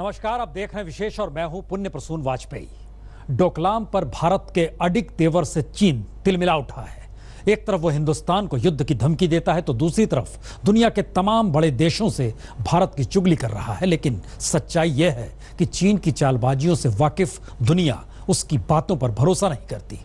नमस्कार, आप देख रहे हैं विशेष और मैं हूं पुण्य प्रसून वाजपेयी। डोकलाम पर भारत के अडिग तेवर से चीन तिलमिला उठा है। एक तरफ वो हिंदुस्तान को युद्ध की धमकी देता है तो दूसरी तरफ दुनिया के तमाम बड़े देशों से भारत की चुगली कर रहा है। लेकिन सच्चाई यह है कि चीन की चालबाजियों से वाकिफ दुनिया उसकी बातों पर भरोसा नहीं करती।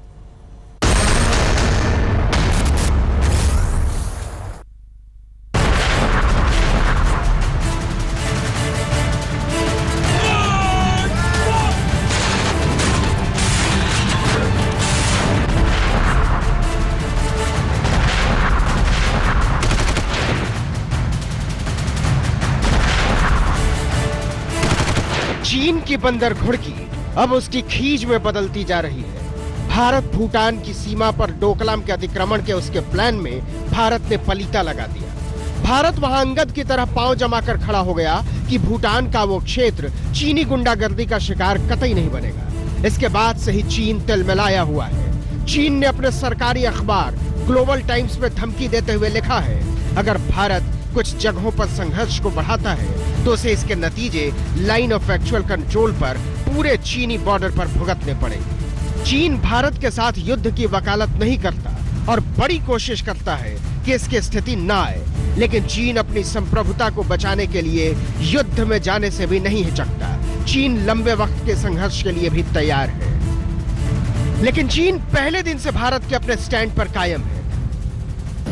चीन की बंदर घुड़की अब उसकी खीज में बदलती जा रही है। भारत भूटान की सीमा पर डोकलाम के अतिक्रमण के उसके प्लान में भारत ने पलीता लगा दिया। भारत वहां अंगद की तरह पांव जमा कर खड़ा हो गया कि भूटान का वो क्षेत्र चीनी गुंडागर्दी का शिकार कतई नहीं बनेगा। इसके बाद से ही चीन तिलमिलाया हुआ है। चीन ने अपने सरकारी अखबार ग्लोबल टाइम्स में धमकी देते हुए लिखा है, अगर भारत कुछ जगहों पर संघर्ष को बढ़ाता है तो उसे इसके नतीजे लाइन ऑफ एक्चुअल कंट्रोल पर पूरे चीनी बॉर्डर पर भुगतने पड़ेंगे। चीन भारत के साथ युद्ध की वकालत नहीं करता और बड़ी कोशिश करता है कि इसकी स्थिति ना आए, लेकिन चीन अपनी संप्रभुता को बचाने के लिए युद्ध में जाने से भी नहीं हिचकता। चीन लंबे वक्त के संघर्ष के लिए भी तैयार है, लेकिन चीन पहले दिन से भारत के अपने स्टैंड पर कायम है।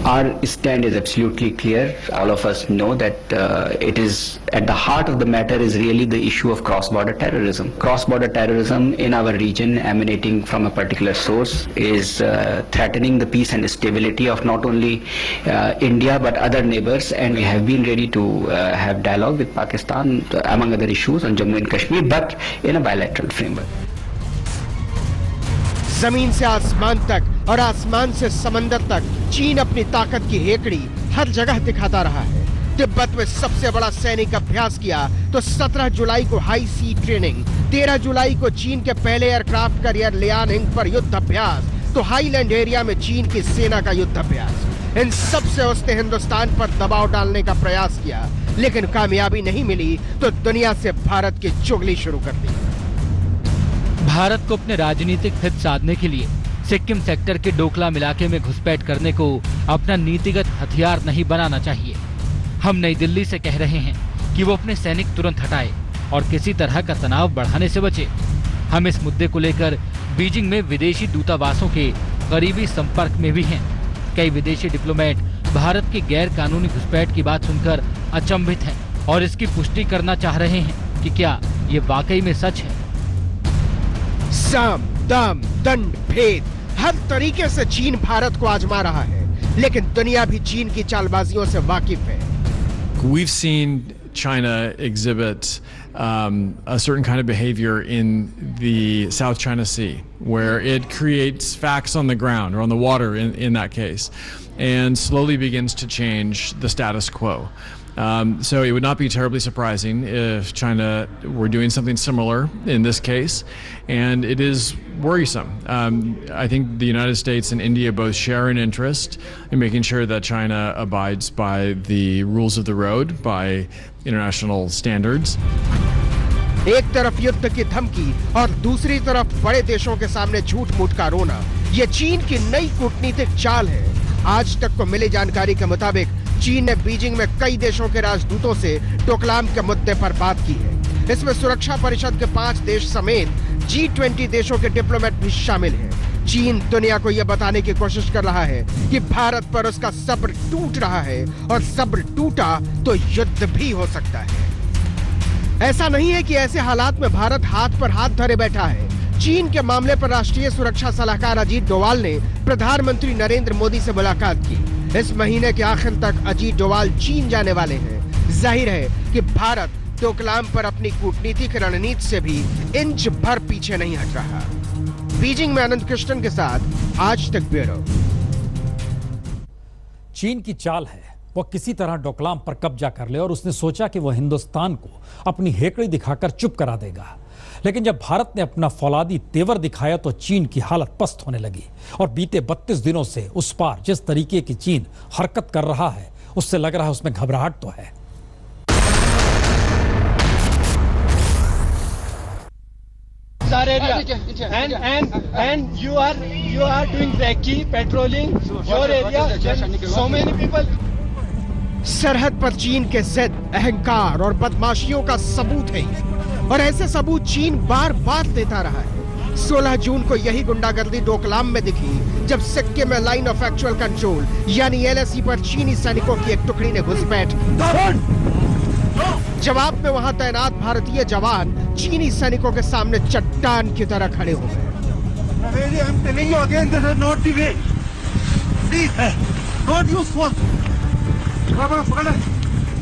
Our stand is absolutely clear. All of us know that it is at the heart of the matter is really the issue of cross-border terrorism. Cross-border terrorism in our region emanating from a particular source is threatening the peace and stability of not only India but other neighbors, and we have been ready to have dialogue with Pakistan among other issues on Jammu and Kashmir, but in a bilateral framework. जमीन से आसमान तक और आसमान से समंदर तक चीन अपनी ताकत की हेकड़ी हर जगह दिखाता रहा है। तिब्बत में सबसे बड़ा सैनिक अभ्यास किया तो 17 जुलाई को हाई सी ट्रेनिंग, 13 जुलाई को चीन के पहले एयरक्राफ्ट कैरियर लियानिंग पर युद्ध अभ्यास, तो हाईलैंड एरिया में चीन की सेना का युद्ध अभ्यास। इन सब से उसने हिंदुस्तान पर दबाव डालने का प्रयास किया, लेकिन कामयाबी नहीं मिली तो दुनिया से भारत की चुगली शुरू कर दी। भारत को अपने राजनीतिक हित साधने के लिए सिक्किम सेक्टर के डोकलाम इलाके में घुसपैठ करने को अपना नीतिगत हथियार नहीं बनाना चाहिए। हम नई दिल्ली से कह रहे हैं कि वो अपने सैनिक तुरंत हटाए और किसी तरह का तनाव बढ़ाने से बचे। हम इस मुद्दे को लेकर बीजिंग में विदेशी दूतावासों के करीबी संपर्क में भी हैं। कई विदेशी डिप्लोमेट भारत की गैर कानूनी घुसपैठ की बात सुनकर अचंभित हैं और इसकी पुष्टि करना चाह रहे हैं कि क्या ये वाकई में सच है। साम, दाम, दंड, भेद, हर तरीके से चीन भारत को आजमा रहा है, लेकिन दुनिया भी चीन की चालबाजियों से वाकिफ है। We've seen China exhibit a certain kind of behavior in the South China Sea, where it creates facts on the ground or on the water in that case, and slowly begins to change the status quo. So it would not be terribly surprising if China were doing something similar in this case, and it is worrisome. I think the United States and India both share an interest in making sure that China abides by the rules of the road, by international standards. एक तरफ युद्ध की धमकी और दूसरी तरफ बड़े देशों के सामने झूठ मूठ का रोना, ये चीन की नई कूटनीतिक चाल है। आज तक को मिली जानकारी के मुताबिक चीन ने बीजिंग में कई देशों के राजदूतों से डोकलाम के मुद्दे पर बात की है। इसमें सुरक्षा परिषद के 5 देश समेत G20 देशों के डिप्लोमेट भी शामिल हैं। चीन दुनिया को यह बताने की कोशिश कर रहा है कि भारत पर उसका सब्र टूट रहा है, और सब्र टूटा तो युद्ध भी हो सकता है। ऐसा नहीं है कि ऐसे हालात में भारत हाथ पर हाथ धरे बैठा है। चीन के मामले पर राष्ट्रीय सुरक्षा सलाहकार अजीत डोवाल ने प्रधानमंत्री नरेंद्र मोदी से मुलाकात की। इस महीने के आखिर तक अजीत डोवाल चीन जाने वाले हैं। जाहिर है कि भारत डोकलाम पर अपनी कूटनीतिक रणनीति से भी इंच भर पीछे नहीं हट रहा। बीजिंग में अनंत कृष्णन के साथ आज तक ब्यूरो। चीन की चाल है वो किसी तरह डोकलाम पर कब्जा कर ले, और उसने सोचा कि वो हिंदुस्तान को अपनी हेकड़ी दिखाकर चुप करा देगा। लेकिन जब भारत ने अपना फौलादी तेवर दिखाया तो चीन की हालत पस्त होने लगी, और बीते 32 दिनों से उस पार जिस तरीके की चीन हरकत कर रहा है उससे लग रहा है उसमें घबराहट तो है। our area, and you are doing recce, patrolling your area. Then so many people. सरहद पर चीन के जिद, अहंकार और बदमाशियों का सबूत है ये। और ऐसे सबूत चीन बार बार देता रहा है। 16 जून को यही गुंडागर्दी डोकलाम में दिखी जब सिक्किम में लाइन ऑफ एक्चुअल कंट्रोल यानी LAC पर चीनी सैनिकों की एक टुकड़ी ने घुसपैठ की। जवाब में वहां तैनात भारतीय जवान चीनी सैनिकों के सामने चट्टान की तरह खड़े हो गए।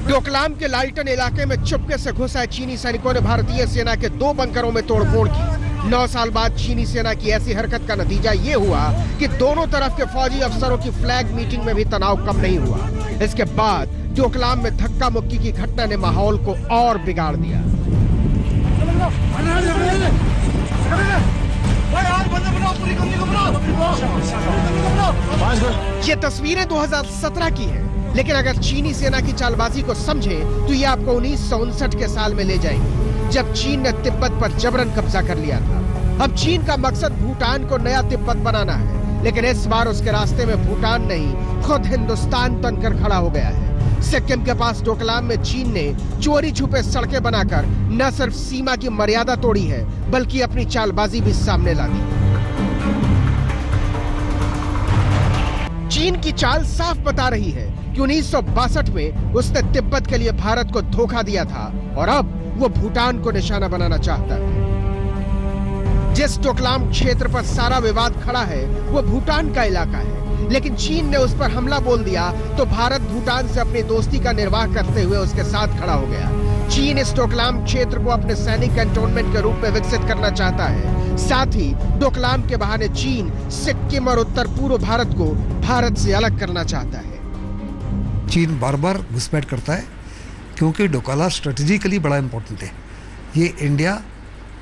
डोकलाम के लाल्टन इलाके में चुपके से घुस आए चीनी सैनिकों ने भारतीय सेना के 2 बंकरों में तोड़फोड़ की। 9 साल बाद चीनी सेना की ऐसी हरकत का नतीजा ये हुआ कि दोनों तरफ के फौजी अफसरों की फ्लैग मीटिंग में भी तनाव कम नहीं हुआ। इसके बाद डोकलाम में धक्का मुक्की की घटना ने माहौल को और बिगाड़ दिया। ये तस्वीरें 2017 की हैं, लेकिन अगर चीनी सेना की चालबाजी को समझे तो ये आपको 1959 के साल में ले जाएंगे, जब चीन ने तिब्बत पर जबरन कब्जा कर लिया था। अब चीन का मकसद भूटान को नया तिब्बत बनाना है, लेकिन इस बार उसके रास्ते में भूटान नहीं, खुद हिंदुस्तान बनकर खड़ा हो गया है। सिक्किम के पास डोकलाम में चीन ने चोरी छुपे सड़कें बनाकर न सिर्फ सीमा की मर्यादा तोड़ी है, बल्कि अपनी चालबाजी भी सामने ला दी। चीन की चाल साफ बता रही है कि 1962 में उसने तिब्बत के लिए भारत को धोखा दिया था और अब वो भूटान को निशाना बनाना चाहता है। जिस डोकलाम क्षेत्र पर सारा विवाद खड़ा है वो भूटान का इलाका है, लेकिन चीन ने उस पर हमला बोल दिया तो भारत भूटान से अपनी दोस्ती का निर्वाह करते हुए उसके साथ खड़ा हो गया। चीन इस डोकलाम क्षेत्र को अपने सैनिक कैंटोनमेंट के रूप में विकसित करना चाहता है। साथ ही डोकलाम के बहाने चीन सिक्किम और उत्तर पूर्व भारत को भारत से अलग करना चाहता है। चीन बार बार घुसपैठ करता है क्योंकि डोकलाम स्ट्रेटेजिकली बड़ा इंपॉर्टेंट है। ये इंडिया,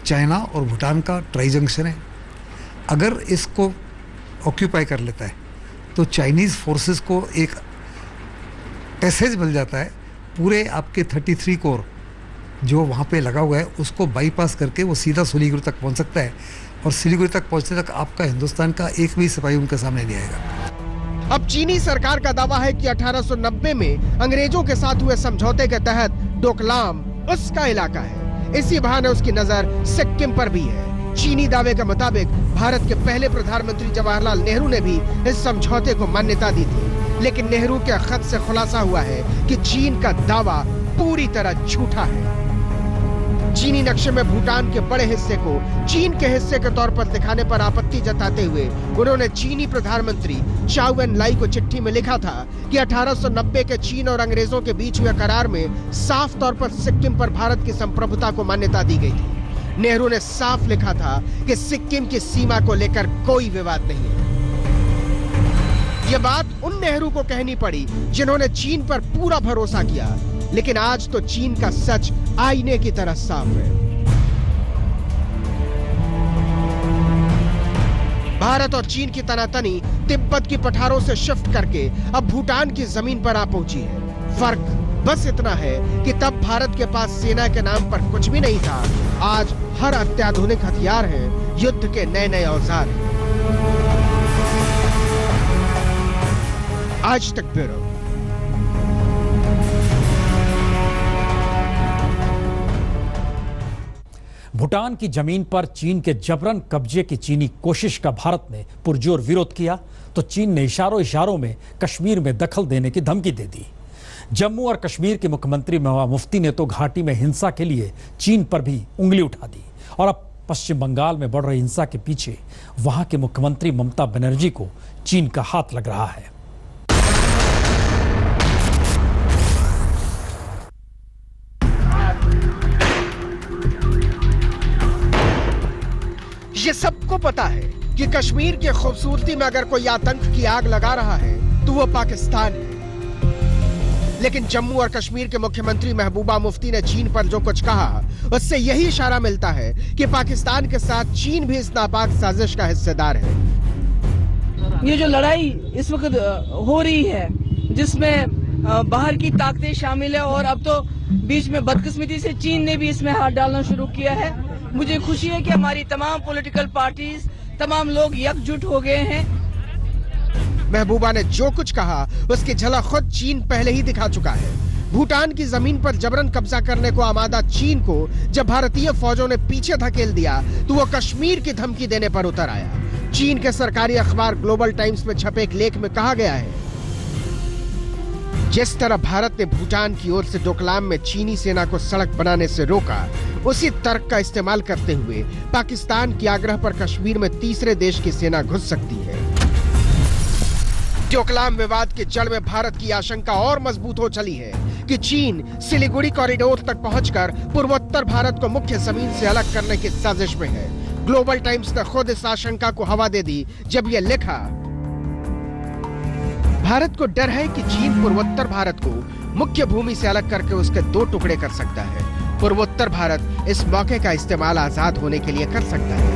चाइना और भूटान का ट्राई जंक्शन है। अगर इसको ऑक्यूपाई कर लेता है तो चाइनीज़ फोर्सेस को एक पैसेज मिल जाता है, पूरे आपके 33 कोर जो वहाँ पे लगा हुआ है उसको बाईपास करके वो सीधा सिलीगुड़ी तक पहुँच सकता है, और सिलीगुड़ी तक पहुँचने तक आपका हिंदुस्तान का एक भी सिपाही उनके सामने नहीं आएगा। अब चीनी सरकार का दावा है कि 1890 में अंग्रेजों के साथ हुए समझौते के तहत डोकलाम उसका इलाका है। इसी बहाने उसकी नजर सिक्किम पर भी है। चीनी दावे के मुताबिक भारत के पहले प्रधानमंत्री जवाहरलाल नेहरू ने भी इस समझौते को मान्यता दी थी, लेकिन नेहरू के खत से खुलासा हुआ है कि चीन का दावा पूरी तरह झूठा है। चीनी नक्शे में भूटान के बड़े हिस्से को चीन के हिस्से के तौर पर दिखाने पर आपत्ति जताते हुए उन्होंने चीनी प्रधानमंत्री चाउ एन लाई को चिट्ठी में लिखा था कि 1890 के चीन और अंग्रेजों के बीच हुए करार में साफ तौर पर सिक्किम पर भारत की संप्रभुता को मान्यता दी गई थी। नेहरू ने साफ लिखा था कि सिक्किम की सीमा को लेकर कोई विवाद नहीं है। यह बात उन नेहरू को कहनी पड़ी जिन्होंने चीन पर पूरा भरोसा किया, लेकिन आज तो चीन का सच आईने की तरह साफ है। भारत और चीन की तनातनी तिब्बत की पठारों से शिफ्ट करके अब भूटान की जमीन पर आ पहुंची है। फर्क बस इतना है कि तब भारत के पास सेना के नाम पर कुछ भी नहीं था, आज हर अत्याधुनिक हथियार है, युद्ध के नए नए औजार हैं। आज तक ब्यूरो। भूटान की जमीन पर चीन के जबरन कब्जे की चीनी कोशिश का भारत ने पुरजोर विरोध किया तो चीन ने इशारों इशारों में कश्मीर में दखल देने की धमकी दे दी। जम्मू और कश्मीर के मुख्यमंत्री महबूबा मुफ्ती ने तो घाटी में हिंसा के लिए चीन पर भी उंगली उठा दी, और अब पश्चिम बंगाल में बढ़ रही हिंसा के पीछे वहां के मुख्यमंत्री ममता बनर्जी को चीन का हाथ लग रहा है। ये सबको पता है कि कश्मीर की खूबसूरती में अगर कोई आतंक की आग लगा रहा है तो वो पाकिस्तान है। लेकिन जम्मू और कश्मीर के मुख्यमंत्री महबूबा मुफ्ती ने चीन पर जो कुछ कहा उससे यही इशारा मिलता है कि पाकिस्तान के साथ चीन भी इस नापाक साजिश का हिस्सेदार है। ये जो लड़ाई इस वक्त हो रही है जिसमें बाहर की ताकतें शामिल है, और अब तो बीच में बदकिस्मती से चीन ने भी इसमें हाथ डालना शुरू किया है, मुझे खुशी है कि हमारी तमाम पॉलिटिकल पार्टीज, तमाम लोग एकजुट हो गए हैं। महबूबा ने जो कुछ कहा उसकी झलक खुद चीन पहले ही दिखा चुका है। भूटान की जमीन पर जबरन कब्जा करने को आमादा चीन को जब भारतीय फौजों ने पीछे धकेल दिया तो वो कश्मीर की धमकी देने पर उतर आया। चीन के सरकारी अखबार ग्लोबल टाइम्स में छपे एक लेख में कहा गया है, जिस तरह भारत ने भूटान की ओर से डोकलाम में चीनी सेना को सड़क बनाने से रोका, उसी तर्क का इस्तेमाल करते हुए पाकिस्तान के आग्रह पर कश्मीर में तीसरे देश की सेना घुस सकती है। डोकलाम विवाद के जड़ में भारत की आशंका और मजबूत हो चली है कि चीन सिलीगुड़ी कॉरिडोर तक पहुंचकर पूर्वोत्तर भारत को मुख्य जमीन से अलग करने की साजिश में है। ग्लोबल टाइम्स ने खुद इस आशंका को हवा दे दी जब यह लिखा, भारत को डर है कि चीन पूर्वोत्तर भारत को मुख्य भूमि से अलग करके उसके दो टुकड़े कर सकता है। पूर्वोत्तर भारत इस मौके का इस्तेमाल आजाद होने के लिए कर सकता है।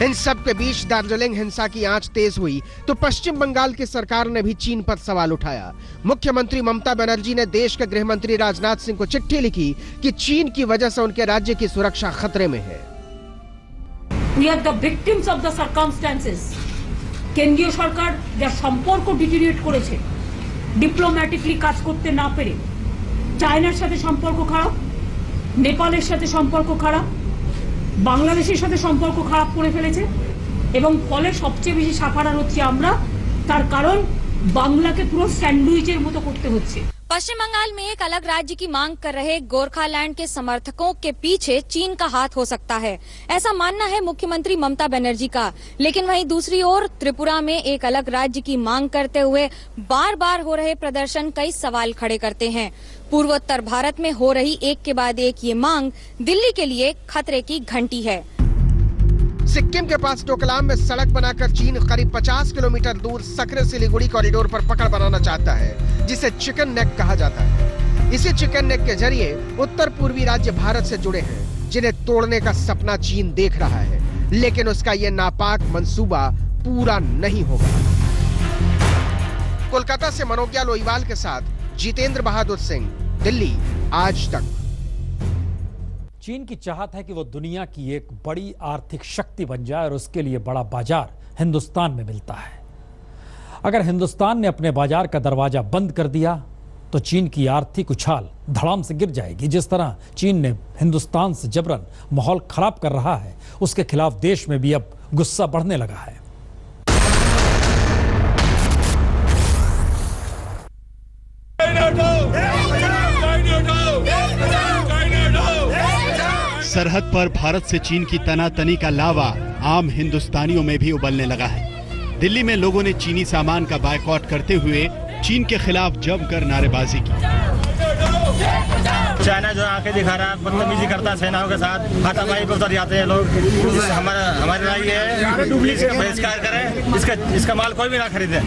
इन सब के बीच दार्जिलिंग हिंसा की आंच तेज हुई तो पश्चिम बंगाल की सरकार ने भी चीन पर सवाल उठाया। मुख्यमंत्री ममता बनर्जी ने देश के गृह मंत्री राजनाथ सिंह को चिट्ठी लिखी कि चीन की वजह से उनके राज्य की सुरक्षा खतरे में है। We are the victims of the circumstances. কেন্দ্রীয় সরকার যা সম্পর্ক ডিটেরিয়েট করেছে, ডিপ্লোম্যাটিকলি কাজ করতে না পেরে চায়নার সাথে সম্পর্ক খারাপ, নেপালের সাথে সম্পর্ক খারাপ, বাংলাদেশের সাথে সম্পর্ক খারাপ করে ফেলেছে এবং ফলে সবচেয়ে বেশি সাফারার হচ্ছে আমরা। তার কারণ বাংলাকে পুরো স্যান্ডউইচের মতো করতে হচ্ছে। पश्चिम बंगाल में एक अलग राज्य की मांग कर रहे गोरखालैंड के समर्थकों के पीछे चीन का हाथ हो सकता है, ऐसा मानना है मुख्यमंत्री ममता बनर्जी का। लेकिन वहीं दूसरी ओर त्रिपुरा में एक अलग राज्य की मांग करते हुए बार बार हो रहे प्रदर्शन कई सवाल खड़े करते हैं। पूर्वोत्तर भारत में हो रही एक के बाद एक ये मांग दिल्ली के लिए खतरे की घंटी है। सिक्किम के पास डोकलाम में सड़क बनाकर चीन करीब 50 किलोमीटर दूर सकरे सिलीगुड़ी कॉरिडोर पर पकड़ बनाना चाहता है, जिसे चिकन नेक कहा जाता है। इसी चिकन नेक के जरिए उत्तर पूर्वी राज्य भारत से जुड़े हैं, जिन्हें तोड़ने का सपना चीन देख रहा है, लेकिन उसका यह नापाक मंसूबा पूरा नहीं होगा। कोलकाता से मनोज्ञा लोईवाल के साथ जितेंद्र बहादुर सिंह, दिल्ली, आज तक। चीन की चाहत है कि वो दुनिया की एक बड़ी आर्थिक शक्ति बन जाए और उसके लिए बड़ा बाजार हिंदुस्तान में मिलता है। अगर हिंदुस्तान ने अपने बाजार का दरवाजा बंद कर दिया तो चीन की आर्थिक उछाल धड़ाम से गिर जाएगी। जिस तरह चीन ने हिंदुस्तान से जबरन माहौल खराब कर रहा है, उसके खिलाफ देश में भी अब गुस्सा बढ़ने लगा है। सरहद पर भारत से चीन की तनातनी का लावा आम हिंदुस्तानियों में भी उबलने लगा है। दिल्ली में लोगों ने चीनी सामान का बायकॉट करते हुए चीन के खिलाफ जमकर नारेबाजी की। चाइना जो आंखें दिखा रहा है, बदतमीजी करता है सेनाओं के साथ, हाथापाई पर उतर जाते हैं लोग। हमारी राय है इसका बहिष्कार करें, इसका माल कोई भी ना खरीदे।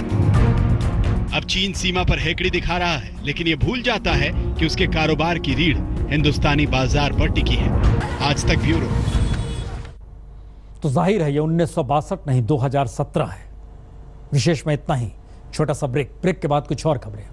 अब चीन सीमा पर हेकड़ी दिखा रहा है, लेकिन ये भूल जाता है कि उसके कारोबार की रीढ़ हिंदुस्तानी बाजार पर टिकी है। आज तक ब्यूरो। तो जाहिर है ये 1962 नहीं 2017 है। विशेष में इतना ही। छोटा सा ब्रेक के बाद कुछ और खबरें।